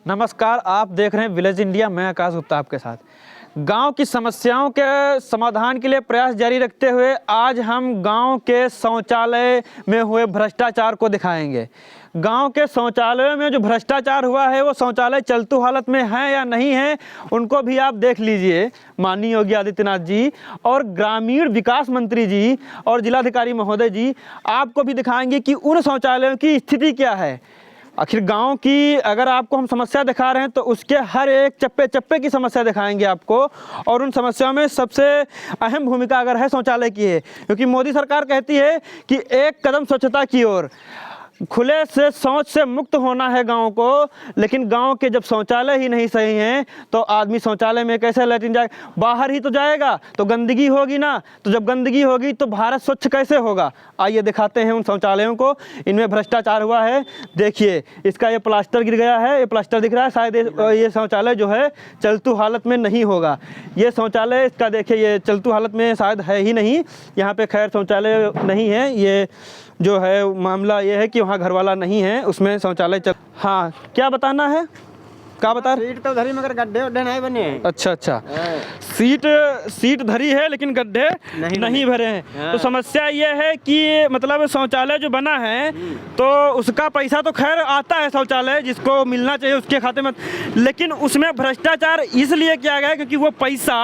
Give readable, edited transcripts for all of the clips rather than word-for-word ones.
नमस्कार, आप देख रहे हैं विलेज इंडिया। मैं आकाश गुप्ता आपके साथ। गांव की समस्याओं के समाधान के लिए प्रयास जारी रखते हुए आज हम गांव के शौचालय में हुए भ्रष्टाचार को दिखाएंगे। गांव के शौचालयों में जो भ्रष्टाचार हुआ है वो शौचालय चलतू हालत में है या नहीं है, उनको भी आप देख लीजिए। माननीय योगी आदित्यनाथ जी और ग्रामीण विकास मंत्री जी और जिलाधिकारी महोदय जी आपको भी दिखाएंगे कि उन शौचालयों की स्थिति क्या है। आखिर गांव की अगर आपको हम समस्या दिखा रहे हैं तो उसके हर एक चप्पे चप्पे की समस्या दिखाएंगे आपको, और उन समस्याओं में सबसे अहम भूमिका अगर है शौचालय की है, क्योंकि मोदी सरकार कहती है कि एक कदम स्वच्छता की ओर। खुले से शौच से मुक्त होना है गांव को, लेकिन गांव के जब शौचालय ही नहीं सही हैं तो आदमी शौचालय में कैसे लैट्रिन जाएगा? बाहर ही तो जाएगा तो गंदगी होगी ना। तो जब गंदगी होगी तो भारत स्वच्छ कैसे होगा? आइए दिखाते हैं उन शौचालयों को। इनमें भ्रष्टाचार हुआ है। देखिए, इसका ये प्लास्टर गिर गया है, ये प्लास्टर दिख रहा है। शायद ये शौचालय जो है चलतू हालत में नहीं होगा। ये शौचालय इसका देखिए, ये चलतू हालत में शायद है ही नहीं। यहाँ पे खैर शौचालय नहीं है। ये जो है मामला ये है कि वहाँ घरवाला नहीं है, उसमें शौचालय चल। हाँ, क्या बताना है? क्या बता रहे? सीट तो धरी मगर गड्ढे उड्ढे नहीं बने हैं। अच्छा, सीट धरी है लेकिन गड्ढे नहीं भरे हैं। तो समस्या ये है कि मतलब शौचालय जो बना है तो उसका पैसा तो खैर आता है, शौचालय जिसको मिलना चाहिए उसके खाते में, लेकिन उसमें भ्रष्टाचार इसलिए किया गया क्योंकि वो पैसा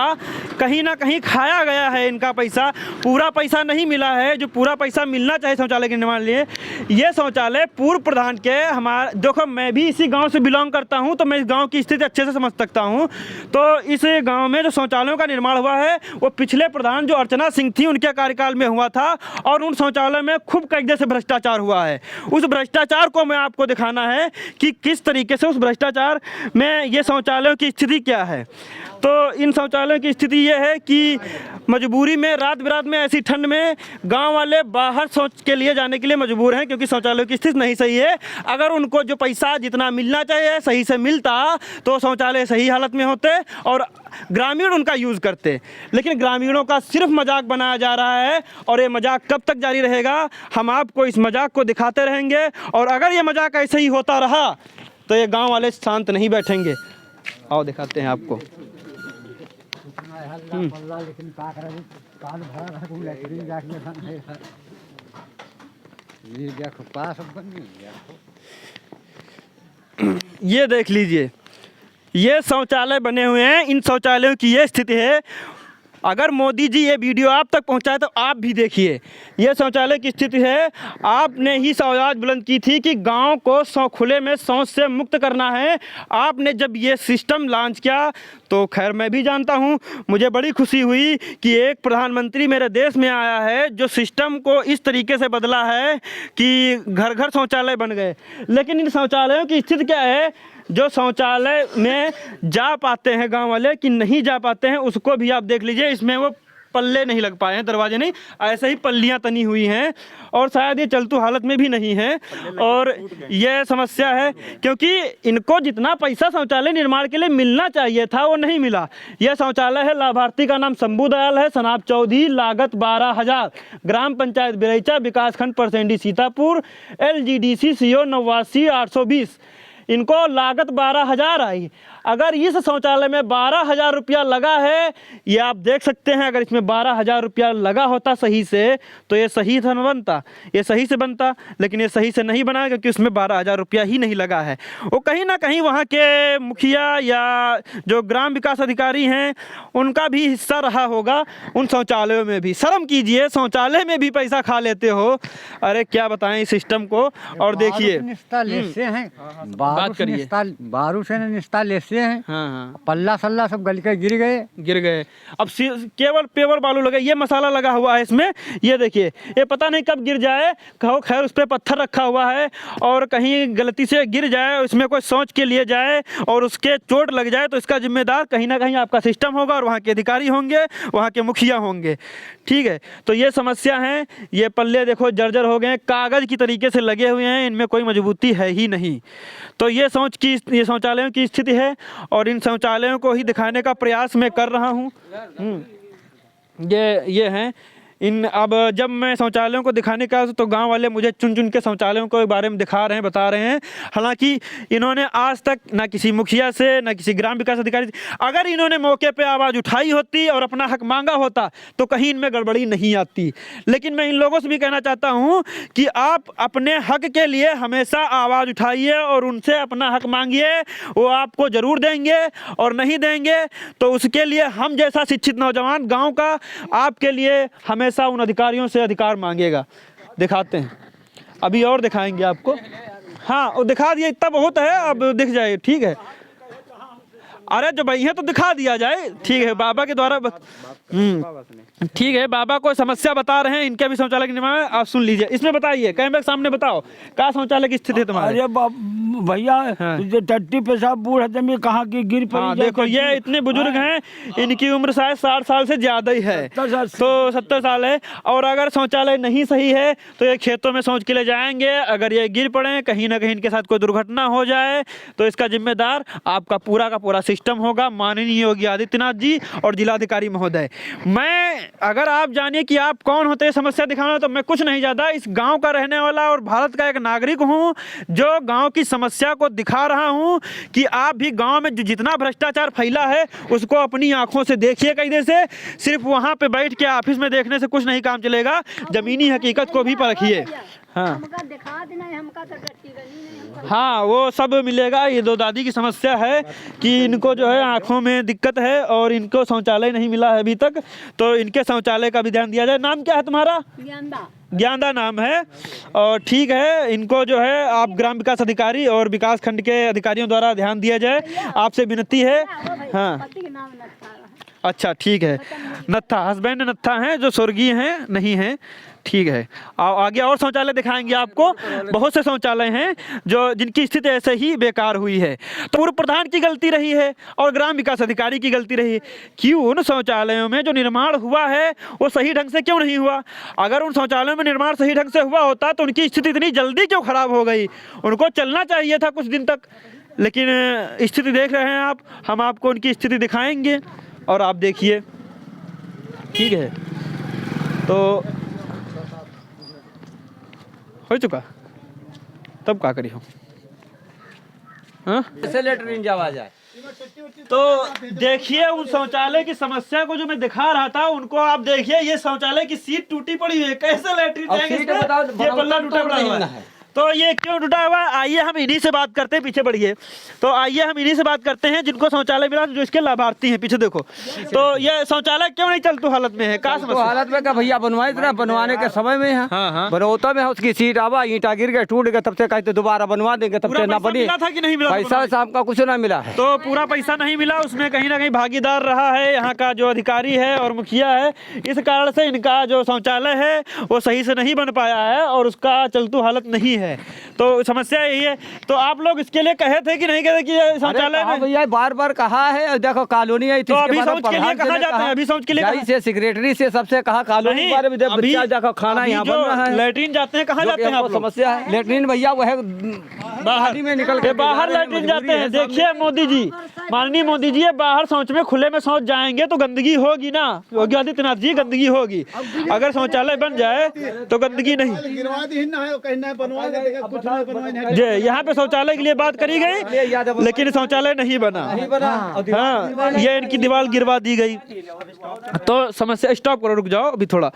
कहीं ना कहीं खाया गया है। इनका पैसा, पूरा पैसा नहीं मिला है जो पूरा पैसा मिलना चाहिए शौचालय के निर्माण लिए। ये शौचालय पूर्व प्रधान के हमारे, देखो मैं भी इसी गाँव से बिलोंग करता हूँ तो मैं गांव की स्थिति अच्छे से समझ सकता हूं। तो इस गांव में जो शौचालयों का निर्माण हुआ है वो पिछले प्रधान जो अर्चना सिंह थी उनके कार्यकाल में हुआ था, और उन शौचालयों में खूब कायदे से भ्रष्टाचार हुआ है। उस भ्रष्टाचार को मैं आपको दिखाना है कि किस तरीके से उस भ्रष्टाचार में ये शौचालयों की स्थिति क्या है। तो इन शौचालयों की स्थिति ये है कि मजबूरी में रात बिरात में ऐसी ठंड में गांव वाले बाहर शौच के लिए जाने के लिए मजबूर हैं, क्योंकि शौचालयों की स्थिति नहीं सही है। अगर उनको जो पैसा जितना मिलना चाहिए सही से मिलता तो शौचालय सही हालत में होते और ग्रामीण उनका यूज़ करते, लेकिन ग्रामीणों का सिर्फ मजाक बनाया जा रहा है। और ये मजाक कब तक जारी रहेगा? हम आपको इस मजाक को दिखाते रहेंगे, और अगर ये मजाक ऐसे ही होता रहा तो ये गाँव वाले शांत नहीं बैठेंगे। आओ दिखाते हैं आपको। ये देख लीजिए, ये शौचालय बने हुए हैं। इन शौचालयों की ये स्थिति है। अगर मोदी जी ये वीडियो आप तक पहुंचाए तो आप भी देखिए, ये शौचालय की स्थिति है। आपने ही आवाज़ बुलंद की थी कि गांव को खुले में शौच से मुक्त करना है। आपने जब ये सिस्टम लॉन्च किया तो खैर मैं भी जानता हूं, मुझे बड़ी खुशी हुई कि एक प्रधानमंत्री मेरे देश में आया है जो सिस्टम को इस तरीके से बदला है कि घर घर शौचालय बन गए। लेकिन इन शौचालयों की स्थिति क्या है? जो शौचालय में जा पाते हैं गांव वाले कि नहीं जा पाते हैं, उसको भी आप देख लीजिए। इसमें वो पल्ले नहीं लग पाए हैं, दरवाजे नहीं, ऐसे ही पल्लियां तनी हुई हैं, और शायद ये चलतू हालत में भी नहीं है। और यह समस्या है क्योंकि इनको जितना पैसा शौचालय निर्माण के लिए मिलना चाहिए था वो नहीं मिला। यह शौचालय है, लाभार्थी का नाम शंभू दयाल है, सनाब चौधरी, लागत 12,000, ग्राम पंचायत बिरैचा, विकासखंड परसेंडी सीतापुर, LGDC CO 89,820। इनको लागत 12,000 आई। अगर इस शौचालय में 12,000 रुपया लगा है, ये आप देख सकते हैं, अगर इसमें 12,000 रुपया लगा होता सही से तो ये सही से बनता, ये सही से बनता, लेकिन ये सही से नहीं बना क्योंकि उसमें 12,000 रुपया ही नहीं लगा है। वो कहीं ना कहीं वहाँ के मुखिया या जो ग्राम विकास अधिकारी हैं उनका भी हिस्सा रहा होगा। उन शौचालयों में भी शर्म कीजिए, शौचालय में भी पैसा खा लेते हो। अरे क्या बताएं इस सिस्टम को। और देखिए, बात करिए, बारू से निस्ता लेसे हैं। हाँ। पल्ला सल्ला सब गल के गिर गए। अब केवल पेवर बालू लगे, ये मसाला लगा हुआ है इसमें। ये देखिए, ये पता नहीं कब गिर जाए। कहो खैर उस पर पत्थर रखा हुआ है और कहीं गलती से गिर जाए, इसमें कोई सोच के लिए जाए और उसके चोट लग जाए तो इसका जिम्मेदार कहीं ना कहीं आपका सिस्टम होगा, और वहाँ के अधिकारी होंगे, वहाँ के मुखिया होंगे। ठीक है, तो ये समस्या है। ये पल्ले देखो जर्जर हो गए, कागज़ की तरीके से लगे हुए हैं, इनमें कोई मजबूती है ही नहीं। तो ये शौचालयों की स्थिति है, और इन शौचालयों को ही दिखाने का प्रयास मैं कर रहा हूँ। ये हैं, अब जब मैं शौचालयों को दिखाने का तो गांव वाले मुझे चुन चुन के शौचालयों के बारे में दिखा रहे हैं, बता रहे हैं। हालांकि इन्होंने आज तक ना किसी मुखिया से, ना किसी ग्राम विकास अधिकारी से, अगर इन्होंने मौके पे आवाज़ उठाई होती और अपना हक मांगा होता तो कहीं इनमें गड़बड़ी नहीं आती। लेकिन मैं इन लोगों से भी कहना चाहता हूँ कि आप अपने हक के लिए हमेशा आवाज़ उठाइए और उनसे अपना हक मांगिए, वो आपको ज़रूर देंगे, और नहीं देंगे तो उसके लिए हम जैसा शिक्षित नौजवान गाँव का आपके लिए हमेशा उन अधिकारियों से अधिकार मांगेगा। दिखाते हैं, अभी और दिखाएंगे आपको। हाँ, वो दिखा दिया, इतना बहुत है, अब दिख जाए, ठीक है। अरे जो भाई है तो दिखा दिया जाए, ठीक है। बाबा के द्वारा ठीक है, बाबा को समस्या बता रहे हैं, इनके भी शौचालय के निर्माण है, आप सुन लीजिए। इसमें बताइए, कैमरे के सामने बताओ क्या शौचालय की स्थिति है तुम्हारे। अरे भैया, टट्टी पेशाब बूढ़ आदमी कहाँ की गिर पड़ी। हाँ, देखो ये इतने बुजुर्ग हैं, इनकी उम्र शायद 60 साल से ज्यादा ही है, तो 70 साल है। और अगर शौचालय नहीं सही है तो ये खेतों में शौच के लिए जाएंगे, अगर ये गिर पड़े, कहीं ना कहीं इनके साथ कोई दुर्घटना हो जाए तो इसका जिम्मेदार आपका पूरा का पूरा सिस्टम होगा, माननीय योगी आदित्यनाथ जी और जिलाधिकारी महोदय। मैं, अगर आप जानिए कि आप कौन होते हैं समस्या दिखाना, तो मैं कुछ नहीं ज़्यादा इस गांव का रहने वाला और भारत का एक नागरिक हूं, जो गांव की समस्या को दिखा रहा हूं कि आप भी गांव में जो जितना भ्रष्टाचार फैला है उसको अपनी आंखों से देखिए कैदे से। सिर्फ वहां पे बैठ के ऑफिस में देखने से कुछ नहीं काम चलेगा, जमीनी हकीकत को भी परखिए। हाँ हाँ, वो सब मिलेगा। ये दो दादी की समस्या है कि इनको जो है आँखों में दिक्कत है और इनको शौचालय नहीं मिला है अभी तक, तो इनके शौचालय का भी ध्यान दिया जाए। नाम क्या है तुम्हारा? ज्ञानदा नाम है। और ठीक है, इनको जो है आप ग्राम विकास अधिकारी और विकास खंड के अधिकारियों द्वारा ध्यान दिया जाए, आपसे विनती है। हाँ, अच्छा ठीक है। नत्था, हस्बैंड नत्था हैं, जो स्वर्गीय हैं, नहीं हैं, ठीक है। आगे और शौचालय दिखाएंगे आपको। बहुत से शौचालय हैं जो जिनकी स्थिति ऐसे ही बेकार हुई है। तो पूर्व प्रधान की गलती रही है और ग्राम विकास अधिकारी की गलती रही है। क्यों उन शौचालयों में जो निर्माण हुआ है वो सही ढंग से क्यों नहीं हुआ? अगर उन शौचालयों में निर्माण सही ढंग से हुआ होता तो उनकी स्थिति इतनी जल्दी क्यों खराब हो गई? उनको चलना चाहिए था कुछ दिन तक, लेकिन स्थिति देख रहे हैं आप। हम आपको उनकी स्थिति दिखाएंगे और आप देखिए, ठीक है। तो हो चुका, तब क्या करी हो? लेटरिन जावा जाए। तो देखिए उन शौचालय की समस्या को जो मैं दिखा रहा था, उनको आप देखिए। ये शौचालय की सीट टूटी पड़ी हुई है, कैसे लेटरिन जाएंगे? ये पल्ला टूटा पड़ा हुआ है, तो ये क्यों टूटा हुआ? आइए हम इन्हीं से बात करते हैं, पीछे बढ़िए। तो आइए हम इन्हीं से बात करते हैं जिनको शौचालय मिला, जो इसके लाभार्थी हैं। पीछे देखो, तो ये शौचालय क्यों नहीं चलती हालत में है? क्या समस्या? हालत में क्या भैया, बनवाए इतना बनवाने के समय में है। हाँ, बनौता में उसकी सीट आवा, ईंटा गिर गए, टूट गए, तब से कहते दोबारा बनवा देंगे, तब से ना बनी। मिला था कि नहीं मिला? पैसा वैसा हमका कुछ ना मिला है। तो पूरा पैसा नहीं मिला, उसमें कहीं ना कहीं भागीदार रहा है यहाँ का जो अधिकारी है और मुखिया है। इस कारण से इनका जो शौचालय है वो सही से नहीं बन पाया है और उसका चलतू हालत नहीं है। तो समस्या यही है। तो आप लोग इसके लिए कहे थे कि नहीं कहे कि शौचालय में? भैया बार बार कहा है, देखो कॉलोनी आई थी, तो अभी शौच के लिए कहाँ जाते हैं? अभी शौच के लिए से सेक्रेटरी से सबसे कहा कॉलोनी के बारे में, देखो खाना यहाँ बन रहा है। लैट्रिन जाते हैं, कहाँ जाते हैं आप? समस्या है लैट्रिन भैया, वो है बाहर में निकल के बाहर लैट्रिन जाते हैं। देखिए मोदी जी, माननीय मोदी जी, बाहर शौच में खुले में शौच जाएंगे तो गंदगी होगी ना। योगी आदित्यनाथ जी, गंदगी होगी। अगर शौचालय बन जाए तो गंदगी नहीं। जी, यहाँ पे शौचालय के लिए बात करी गई, लेकिन शौचालय नहीं बना। हाँ, ये इनकी दीवार गिरवा दी गई। तो समस्या, स्टॉप करो, रुक जाओ अभी थोड़ा,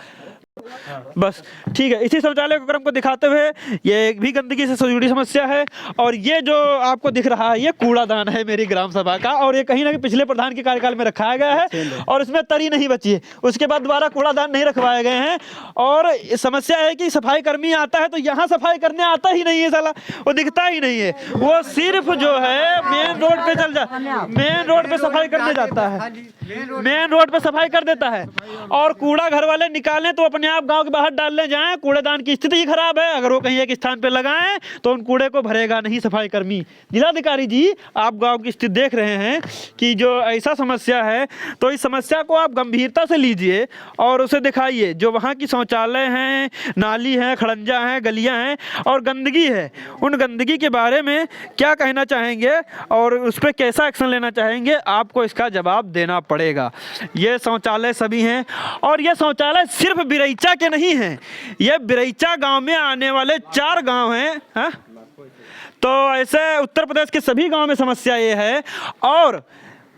बस ठीक है। इसी शौचालय को क्रम को दिखाते हुए, ये भी गंदगी से जुड़ी समस्या है। और ये जो आपको दिख रहा है, ये कूड़ादान है मेरी ग्राम सभा का, और ये कहीं ना कहीं पिछले प्रधान के कार्यकाल में रखाया गया है और इसमें तरी नहीं बची है। उसके बाद दोबारा कूड़ादान नहीं रखवाए गए हैं। और समस्या है कि सफाई कर्मी आता है तो यहाँ सफाई करने आता ही नहीं है साला, वो दिखता ही नहीं है। वो सिर्फ जो है मेन रोड पे चल जाता, मेन रोड पे सफाई करने जाता है, मेन रोड पे सफाई कर देता है। और कूड़ा घर वाले निकालें तो अपने आप गांव के बाहर डालने जाएं। कूड़ेदान की स्थिति ही खराब है। अगर वो कहीं एक स्थान पे लगाएं तो उन कूड़े को भरेगा नहीं सफाई कर्मी। जिलाधिकारी जी, आप गांव की स्थिति देख रहे हैं कि जो ऐसा समस्या है, तो इस समस्या को आप गंभीरता से लीजिए और उसे दिखाइए। जो वहाँ की शौचालय हैं, नाली हैं, खड़ंजा हैं, गलियाँ हैं और गंदगी है, उन गंदगी के बारे में क्या कहना चाहेंगे और उस पर कैसा एक्शन लेना चाहेंगे, आपको इसका जवाब देना पड़ेगा। ये शौचालय सभी हैं और ये शौचालय सिर्फ बिरई बिरैचा के नहीं हैं, ये बिरैचा गांव में आने वाले 4 गांव हैं। हाँ, तो ऐसे उत्तर प्रदेश के सभी गांव में समस्या ये है। और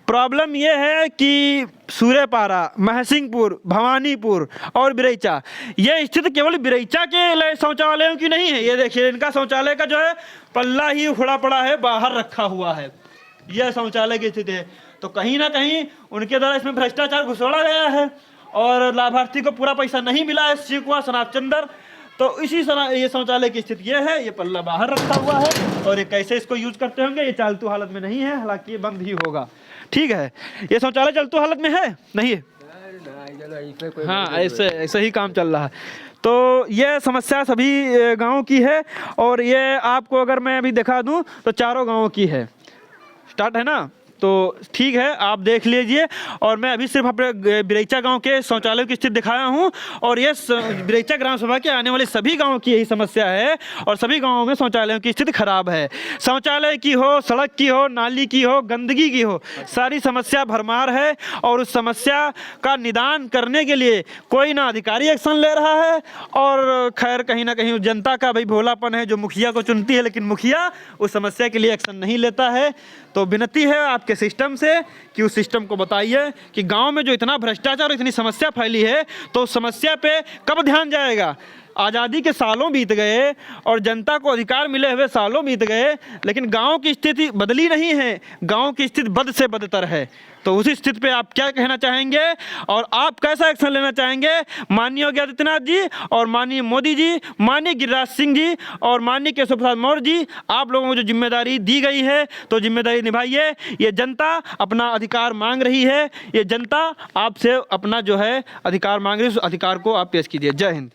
प्रॉब्लम ये है कि सूर्यपारा, महसिंगपुर, भवानीपुर और बिरैचा, ये स्थिति केवल बिरैचा के शौचालयों की नहीं है। ये देखिए, इनका शौचालय का जो है पल्ला ही उखड़ा पड़ा है, बाहर रखा हुआ है। यह शौचालय की स्थिति है। तो कहीं ना कहीं उनके द्वारा इसमें भ्रष्टाचार घुसोड़ा गया है और लाभार्थी को पूरा पैसा नहीं मिला है, शिकवा सनाब चंदर। तो इसी तरह ये शौचालय की स्थिति ये है, ये पल्ला बाहर रखा हुआ है और ये कैसे इसको यूज करते होंगे, ये चालतू हालत में नहीं है, हालांकि ये बंद ही होगा। ठीक है, ये शौचालय चालतू हालत में है नहीं है? हाँ, ऐसे ही काम चल रहा है। तो ये समस्या सभी गाँव की है और ये आपको अगर मैं अभी दिखा दूँ तो 4 गाँवों की है। स्टार्ट है ना, तो ठीक है, आप देख लीजिए। और मैं अभी सिर्फ अपने बिरैचा गांव के शौचालयों की स्थिति दिखाया हूं और ये बिरैचा ग्राम सभा के आने वाले सभी गांवों की यही समस्या है और सभी गांवों में शौचालयों की स्थिति खराब है। शौचालय की हो, सड़क की हो, नाली की हो, गंदगी की हो, सारी समस्या भरमार है और उस समस्या का निदान करने के लिए कोई ना अधिकारी एक्शन ले रहा है और खैर कहीं ना कहीं जनता का भाई भोलापन है जो मुखिया को चुनती है, लेकिन मुखिया उस समस्या के लिए एक्शन नहीं लेता है। तो विनती है आपके सिस्टम से कि उस सिस्टम को बताइए कि गांव में जो इतना भ्रष्टाचार और इतनी समस्या फैली है तो उस समस्या पे कब ध्यान जाएगा। आज़ादी के सालों बीत गए और जनता को अधिकार मिले हुए सालों बीत गए, लेकिन गांव की स्थिति बदली नहीं है, गांव की स्थिति बद से बदतर है। तो उसी स्थिति पे आप क्या कहना चाहेंगे और आप कैसा एक्शन लेना चाहेंगे? माननीय योगी आदित्यनाथ जी और माननीय मोदी जी, माननीय गिरिराज सिंह जी और माननीय केशव प्रसाद मौर्य जी, आप लोगों को जो जिम्मेदारी दी गई है तो जिम्मेदारी निभाइए। ये जनता अपना अधिकार मांग रही है, ये जनता आपसे अपना जो है अधिकार मांग रही है, उस अधिकार को आप पेश कीजिए। जय हिंद।